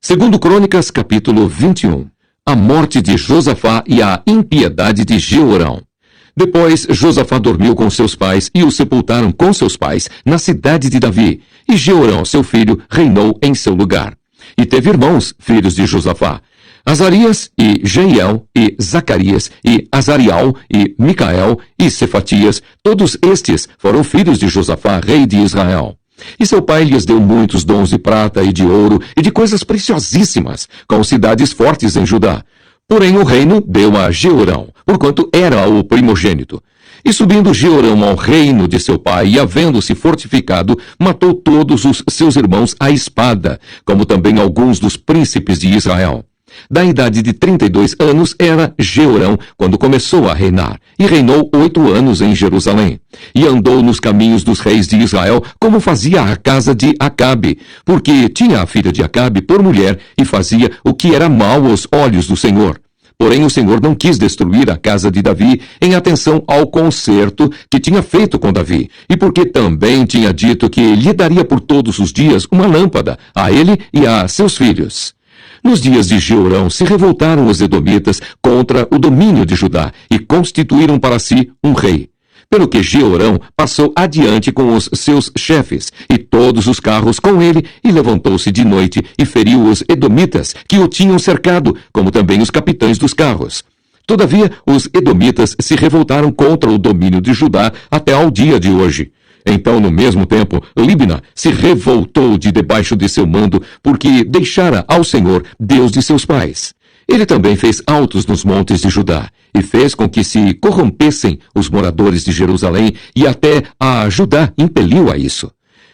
Segundo Crônicas, capítulo 21. A morte de Josafá e a impiedade de Jeorão. Depois, Josafá dormiu com seus pais e o sepultaram com seus pais na cidade de Davi. E Jeorão, seu filho, reinou em seu lugar. E teve irmãos, filhos de Josafá: Azarias, e Jeiel, e Zacarias, e Azarial, e Micael, e Cefatias. Todos estes foram filhos de Josafá, rei de Israel. E seu pai lhes deu muitos dons de prata e de ouro e de coisas preciosíssimas, com cidades fortes em Judá. Porém o reino deu a Jeorão, porquanto era o primogênito. E subindo Jeorão ao reino de seu pai, e havendo-se fortificado, matou todos os seus irmãos à espada, como também alguns dos príncipes de Israel. Da idade de 32 anos era Jeorão quando começou a reinar, e reinou 8 anos em Jerusalém. E andou nos caminhos dos reis de Israel, como fazia a casa de Acabe, porque tinha a filha de Acabe por mulher, e fazia o que era mau aos olhos do Senhor. Porém o Senhor não quis destruir a casa de Davi, em atenção ao concerto que tinha feito com Davi, e porque também tinha dito que lhe daria por todos os dias uma lâmpada, a ele e a seus filhos. Nos dias de Jeorão se revoltaram os edomitas contra o domínio de Judá e constituíram para si um rei. Pelo que Jeorão passou adiante com os seus chefes e todos os carros com ele, e levantou-se de noite e feriu os edomitas que o tinham cercado, como também os capitães dos carros. Todavia, os edomitas se revoltaram contra o domínio de Judá até ao dia de hoje. Então, no mesmo tempo, Libna se revoltou de debaixo de seu mando, porque deixara ao Senhor, Deus de seus pais. Ele também fez altos nos montes de Judá, e fez com que se corrompessem os moradores de Jerusalém, e até a Judá impeliu a isso.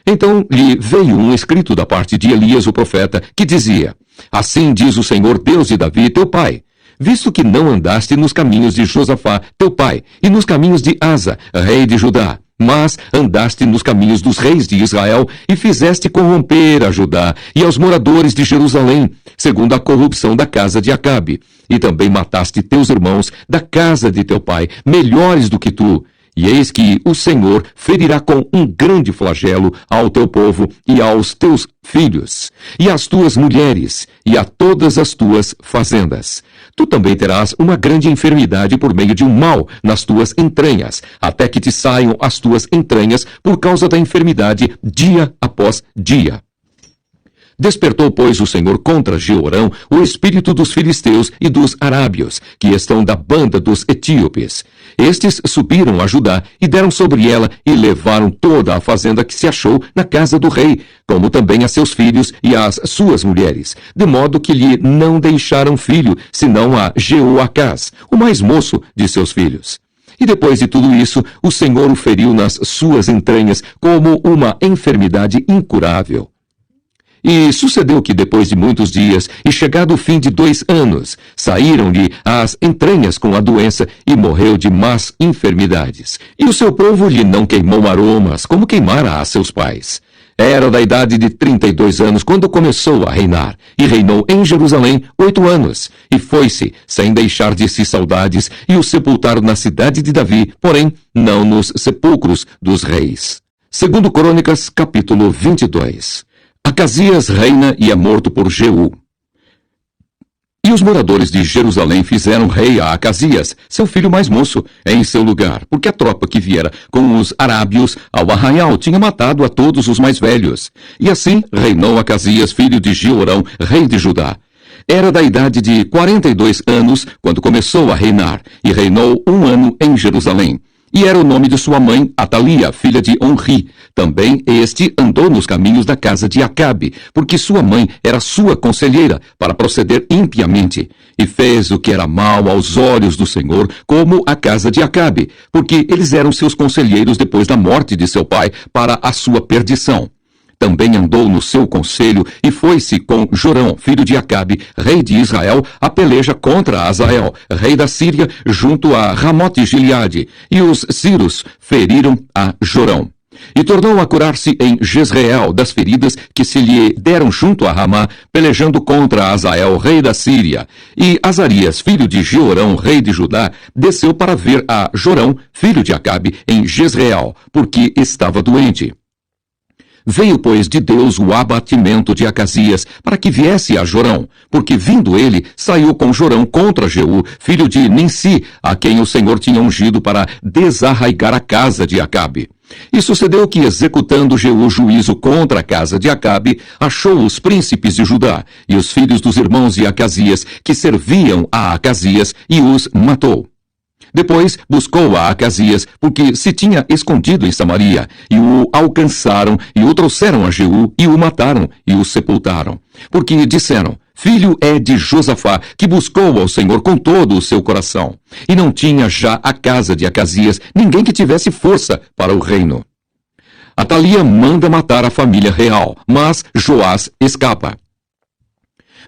Então lhe veio um escrito da parte de Elias o profeta, que dizia: Assim diz o Senhor Deus de Davi, teu pai, visto que não andaste nos caminhos de Josafá, teu pai, e nos caminhos de Asa, rei de Judá, mas andaste nos caminhos dos reis de Israel, e fizeste corromper a Judá e aos moradores de Jerusalém, segundo a corrupção da casa de Acabe. E também mataste teus irmãos da casa de teu pai, melhores do que tu. E eis que o Senhor ferirá com um grande flagelo ao teu povo e aos teus filhos, e às tuas mulheres, e a todas as tuas fazendas. Tu também terás uma grande enfermidade por meio de um mal nas tuas entranhas, até que te saiam as tuas entranhas por causa da enfermidade, dia após dia. Despertou, pois, o Senhor contra Jeorão o espírito dos filisteus e dos arábios, que estão da banda dos etíopes. Estes subiram a Judá e deram sobre ela e levaram toda a fazenda que se achou na casa do rei, como também a seus filhos e as suas mulheres, de modo que lhe não deixaram filho, senão a Jeoacás, o mais moço de seus filhos. E depois de tudo isso, o Senhor o feriu nas suas entranhas como uma enfermidade incurável. E sucedeu que depois de muitos dias, e chegado o fim de 2 anos, saíram-lhe as entranhas com a doença, e morreu de más enfermidades. E o seu povo lhe não queimou aromas, como queimara a seus pais. Era da idade de 32 anos quando começou a reinar, e reinou em Jerusalém 8 anos, e foi-se, sem deixar de si saudades, e o sepultaram na cidade de Davi, porém, não nos sepulcros dos reis. Segundo Crônicas, capítulo 22. Acasias reina e é morto por Jeú. E os moradores de Jerusalém fizeram rei a Acasias, seu filho mais moço, em seu lugar, porque a tropa que viera com os arábios ao arraial tinha matado a todos os mais velhos. E assim reinou Acasias, filho de Jeorão, rei de Judá. Era da idade de 42 anos quando começou a reinar, e reinou 1 ano em Jerusalém. E era o nome de sua mãe, Atalia, filha de Onri. Também este andou nos caminhos da casa de Acabe, porque sua mãe era sua conselheira, para proceder impiamente. E fez o que era mal aos olhos do Senhor, como a casa de Acabe, porque eles eram seus conselheiros depois da morte de seu pai, para a sua perdição. Também andou no seu conselho e foi-se com Jorão, filho de Acabe, rei de Israel, a peleja contra Azael, rei da Síria, junto a Ramote-Gileade, e os sírios feriram a Jorão. E tornou a curar-se em Jezreel das feridas que se lhe deram junto a Ramá, pelejando contra Azael, rei da Síria. E Azarias, filho de Jeorão, rei de Judá, desceu para ver a Jorão, filho de Acabe, em Jezreel, porque estava doente. Veio, pois, de Deus o abatimento de Acasias, para que viesse a Jorão, porque vindo ele, saiu com Jorão contra Jeú, filho de Ninsi, a quem o Senhor tinha ungido para desarraigar a casa de Acabe. E sucedeu que, executando Jeú juízo contra a casa de Acabe, achou os príncipes de Judá e os filhos dos irmãos de Acasias, que serviam a Acasias, e os matou. Depois buscou a Acasias, porque se tinha escondido em Samaria, e o alcançaram, e o trouxeram a Jeú, e o mataram, e o sepultaram. Porque disseram: filho é de Josafá, que buscou ao Senhor com todo o seu coração. E não tinha já a casa de Acasias ninguém que tivesse força para o reino. Atalia manda matar a família real, mas Joás escapa.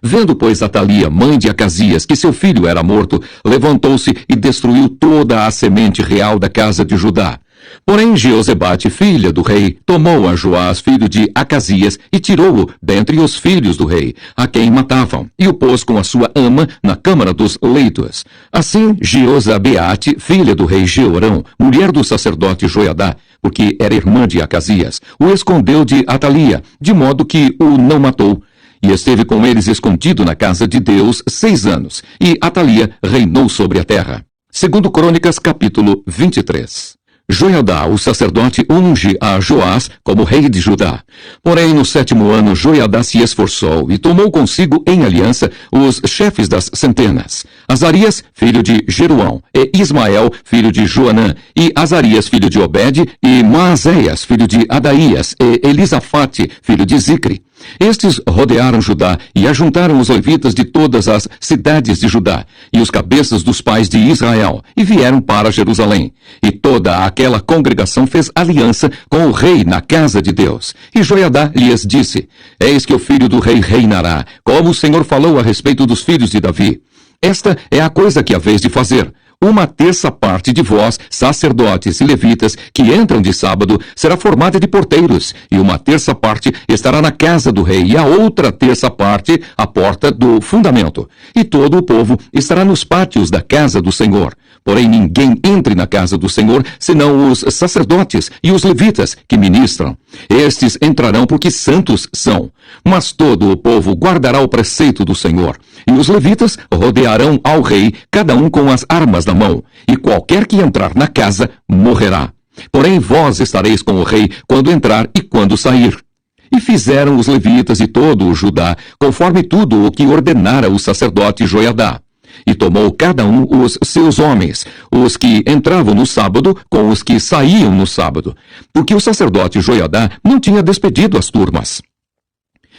Vendo, pois, Atalia, mãe de Acasias, que seu filho era morto, levantou-se e destruiu toda a semente real da casa de Judá. Porém, Jeozebate, filha do rei, tomou a Joás, filho de Acasias, e tirou-o dentre os filhos do rei, a quem matavam, e o pôs com a sua ama na câmara dos leitos. Assim, Jeozabeate, filha do rei Jeorão, mulher do sacerdote Joiadá, porque era irmã de Acasias, o escondeu de Atalia, de modo que o não matou. E esteve com eles escondido na casa de Deus 6 anos, e Atalia reinou sobre a terra. Segundo Crônicas, capítulo 23. Joiadá, o sacerdote, unge a Joás como rei de Judá. Porém, no 7º ano, Joiadá se esforçou e tomou consigo em aliança os chefes das centenas: Azarias, filho de Jeruão, e Ismael, filho de Joanã, e Azarias, filho de Obed, e Maazéias, filho de Adaías, e Elisafate, filho de Zicre. Estes rodearam Judá e ajuntaram os levitas de todas as cidades de Judá e os cabeças dos pais de Israel, e vieram para Jerusalém. E toda aquela congregação fez aliança com o rei na casa de Deus. E Joiadá lhes disse: eis que o filho do rei reinará, como o Senhor falou a respeito dos filhos de Davi. Esta é a coisa que haveis de fazer. 1/3 de vós, sacerdotes e levitas, que entram de sábado, será formada de porteiros, e 1/3 estará na casa do rei, e a outra 1/3 à porta do fundamento. E todo o povo estará nos pátios da casa do Senhor. Porém, ninguém entre na casa do Senhor, senão os sacerdotes e os levitas que ministram. Estes entrarão porque santos são. Mas todo o povo guardará o preceito do Senhor. E os levitas rodearão ao rei, cada um com as armas na mão. E qualquer que entrar na casa, morrerá. Porém, vós estareis com o rei quando entrar e quando sair. E fizeram os levitas e todo o Judá, conforme tudo o que ordenara o sacerdote Joiadá. E tomou cada um os seus homens, os que entravam no sábado com os que saíam no sábado, porque o sacerdote Joiadá não tinha despedido as turmas.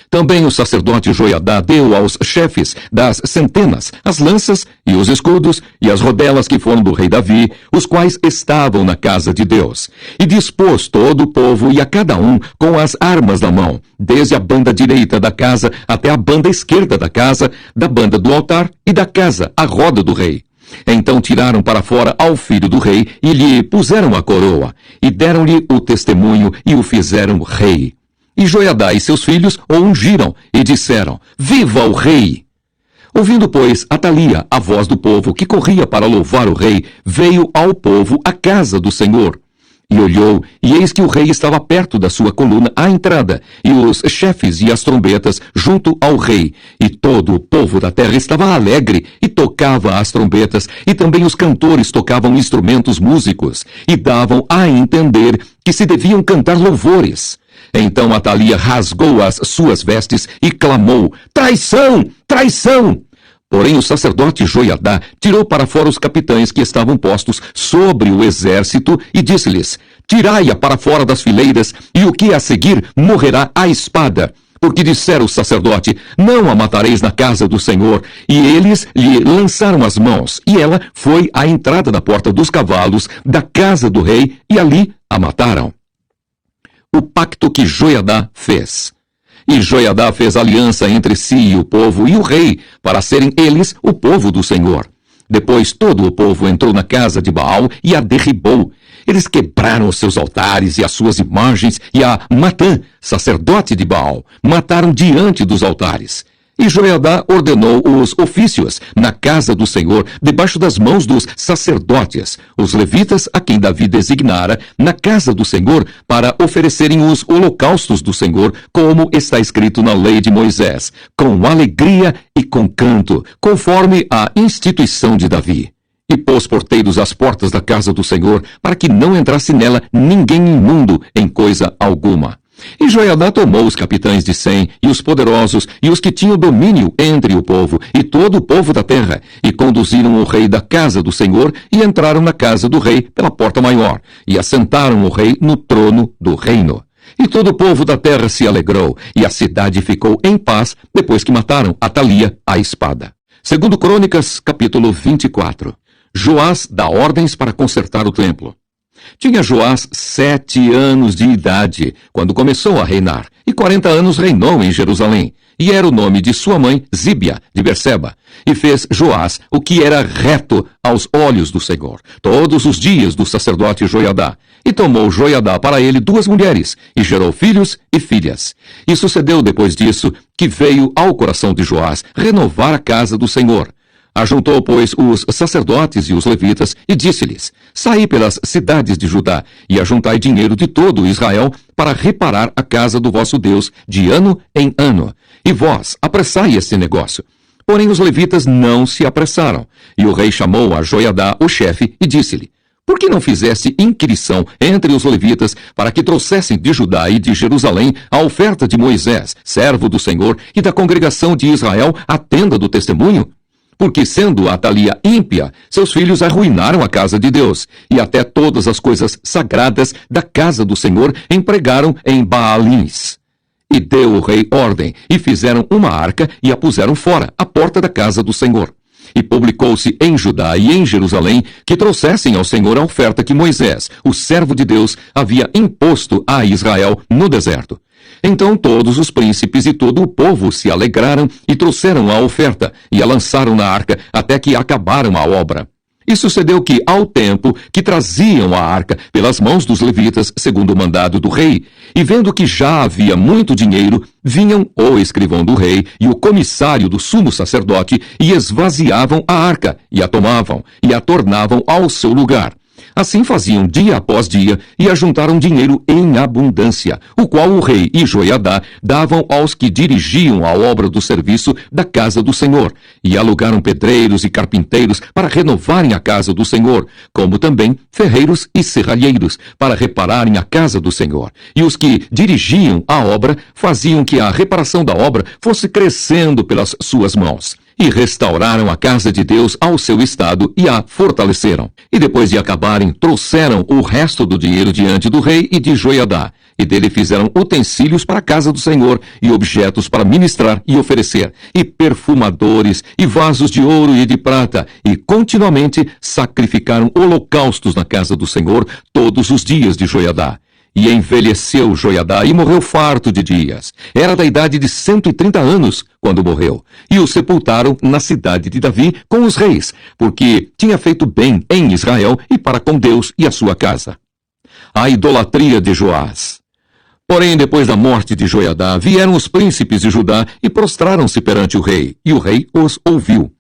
Também o sacerdote Joiadá deu aos chefes das centenas as lanças e os escudos e as rodelas que foram do rei Davi, os quais estavam na casa de Deus. E dispôs todo o povo e a cada um com as armas na mão, desde a banda direita da casa até a banda esquerda da casa, da banda do altar e da casa à roda do rei. Então tiraram para fora ao filho do rei e lhe puseram a coroa, e deram-lhe o testemunho e o fizeram rei. E Joiadá e seus filhos o ungiram e disseram: viva o rei! Ouvindo, pois, Atalia a voz do povo que corria para louvar o rei, veio ao povo à casa do Senhor. E olhou, e eis que o rei estava perto da sua coluna à entrada, e os chefes e as trombetas junto ao rei. E todo o povo da terra estava alegre, e tocava as trombetas, e também os cantores tocavam instrumentos músicos, e davam a entender que se deviam cantar louvores. Então Atalia rasgou as suas vestes e clamou: traição! Traição! Porém o sacerdote Joiadá tirou para fora os capitães que estavam postos sobre o exército e disse-lhes: tirai-a para fora das fileiras, e o que a seguir morrerá à espada. Porque dissera o sacerdote: não a matareis na casa do Senhor. E eles lhe lançaram as mãos, e ela foi à entrada da porta dos cavalos da casa do rei, e ali a mataram. O pacto que Joiadá fez. E Joiadá fez aliança entre si e o povo e o rei, para serem eles o povo do Senhor. Depois todo o povo entrou na casa de Baal e a derribou. Eles quebraram os seus altares e as suas imagens, e a Matã, sacerdote de Baal, mataram diante dos altares. E Joiadá ordenou os ofícios na casa do Senhor, debaixo das mãos dos sacerdotes, os levitas a quem Davi designara na casa do Senhor para oferecerem os holocaustos do Senhor, como está escrito na lei de Moisés, com alegria e com canto, conforme a instituição de Davi. E pôs porteiros às portas da casa do Senhor, para que não entrasse nela ninguém imundo em coisa alguma. E Joiadá tomou os capitães de 100, e os poderosos, e os que tinham domínio entre o povo, e todo o povo da terra, e conduziram o rei da casa do Senhor, e entraram na casa do rei pela porta maior, e assentaram o rei no trono do reino. E todo o povo da terra se alegrou, e a cidade ficou em paz, depois que mataram Atalia à espada. Segundo Crônicas, capítulo 24. Joás dá ordens para consertar o templo. Tinha Joás 7 anos de idade, quando começou a reinar, e 40 anos reinou em Jerusalém. E era o nome de sua mãe, Zíbia, de Berseba. E fez Joás o que era reto aos olhos do Senhor, todos os dias do sacerdote Joiadá. E tomou Joiadá para ele 2 mulheres, e gerou filhos e filhas. E sucedeu depois disso, que veio ao coração de Joás renovar a casa do Senhor. Ajuntou, pois, os sacerdotes e os levitas, e disse-lhes: Saí pelas cidades de Judá, e ajuntai dinheiro de todo Israel, para reparar a casa do vosso Deus, de ano em ano. E vós, apressai este negócio. Porém os levitas não se apressaram. E o rei chamou a Joiadá, o chefe, e disse-lhe: Por que não fizeste inquirição entre os levitas, para que trouxessem de Judá e de Jerusalém a oferta de Moisés, servo do Senhor, e da congregação de Israel, a tenda do testemunho? Porque, sendo Atalia ímpia, seus filhos arruinaram a casa de Deus, e até todas as coisas sagradas da casa do Senhor empregaram em Baalins. E deu o rei ordem, e fizeram uma arca, e a puseram fora, à porta da casa do Senhor. E publicou-se em Judá e em Jerusalém que trouxessem ao Senhor a oferta que Moisés, o servo de Deus, havia imposto a Israel no deserto. Então todos os príncipes e todo o povo se alegraram e trouxeram a oferta, e a lançaram na arca, até que acabaram a obra. E sucedeu que, ao tempo que traziam a arca pelas mãos dos levitas, segundo o mandado do rei, e vendo que já havia muito dinheiro, vinham o escrivão do rei e o comissário do sumo sacerdote, e esvaziavam a arca, e a tomavam, e a tornavam ao seu lugar. Assim faziam dia após dia, e ajuntaram dinheiro em abundância, o qual o rei e Joiadá davam aos que dirigiam a obra do serviço da casa do Senhor, e alugaram pedreiros e carpinteiros para renovarem a casa do Senhor, como também ferreiros e serralheiros para repararem a casa do Senhor. E os que dirigiam a obra faziam que a reparação da obra fosse crescendo pelas suas mãos. E restauraram a casa de Deus ao seu estado e a fortaleceram. E depois de acabarem, trouxeram o resto do dinheiro diante do rei e de Joiadá. E dele fizeram utensílios para a casa do Senhor, e objetos para ministrar e oferecer, e perfumadores, e vasos de ouro e de prata, e continuamente sacrificaram holocaustos na casa do Senhor todos os dias de Joiadá. E envelheceu Joiadá e morreu farto de dias. Era da idade de 130 anos quando morreu. E o sepultaram na cidade de Davi com os reis, porque tinha feito bem em Israel e para com Deus e a sua casa. A idolatria de Joás. Porém, depois da morte de Joiadá, vieram os príncipes de Judá e prostraram-se perante o rei, e o rei os ouviu.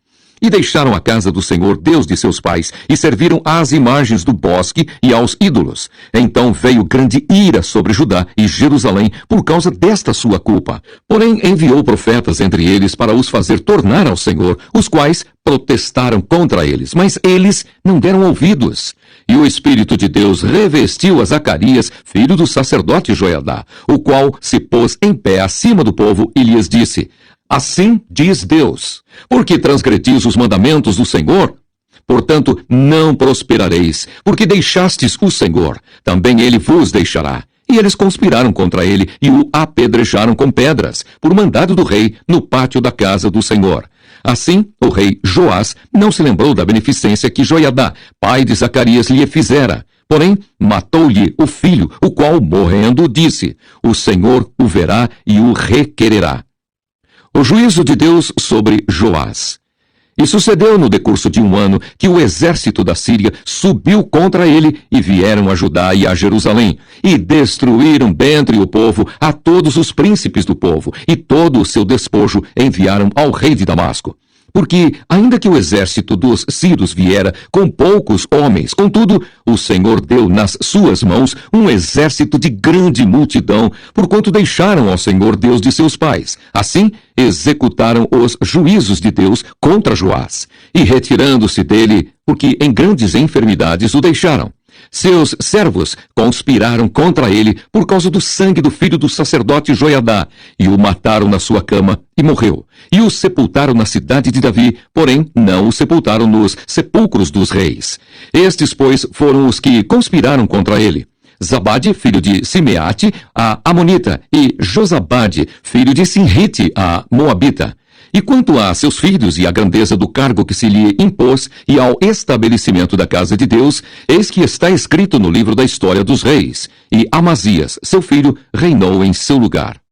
E deixaram a casa do Senhor, Deus de seus pais, e serviram às imagens do bosque e aos ídolos. Então veio grande ira sobre Judá e Jerusalém por causa desta sua culpa. Porém enviou profetas entre eles para os fazer tornar ao Senhor, os quais protestaram contra eles, mas eles não deram ouvidos. E o Espírito de Deus revestiu a Zacarias, filho do sacerdote Joiadá, o qual se pôs em pé acima do povo e lhes disse: Assim diz Deus, porque transgredis os mandamentos do Senhor? Portanto, não prosperareis, porque deixastes o Senhor, também ele vos deixará. E eles conspiraram contra ele e o apedrejaram com pedras, por mandado do rei, no pátio da casa do Senhor. Assim, o rei Joás não se lembrou da beneficência que Joiadá, pai de Zacarias, lhe fizera. Porém, matou-lhe o filho, o qual, morrendo, disse: O Senhor o verá e o requererá. O juízo de Deus sobre Joás. E sucedeu no decurso de 1 ano que o exército da Síria subiu contra ele e vieram a Judá e a Jerusalém, e destruíram dentre o povo a todos os príncipes do povo, e todo o seu despojo enviaram ao rei de Damasco. Porque, ainda que o exército dos sírios viera com poucos homens, contudo, o Senhor deu nas suas mãos um exército de grande multidão, porquanto deixaram ao Senhor Deus de seus pais. Assim, executaram os juízos de Deus contra Joás, e retirando-se dele, porque em grandes enfermidades o deixaram. Seus servos conspiraram contra ele por causa do sangue do filho do sacerdote Joiadá, e o mataram na sua cama, e morreu. E o sepultaram na cidade de Davi, porém não o sepultaram nos sepulcros dos reis. Estes, pois, foram os que conspiraram contra ele: Zabade, filho de Simeate, a Amonita, e Josabade, filho de Sinrite, a Moabita. E quanto a seus filhos e à grandeza do cargo que se lhe impôs e ao estabelecimento da casa de Deus, eis que está escrito no livro da história dos reis. E Amazias, seu filho, reinou em seu lugar.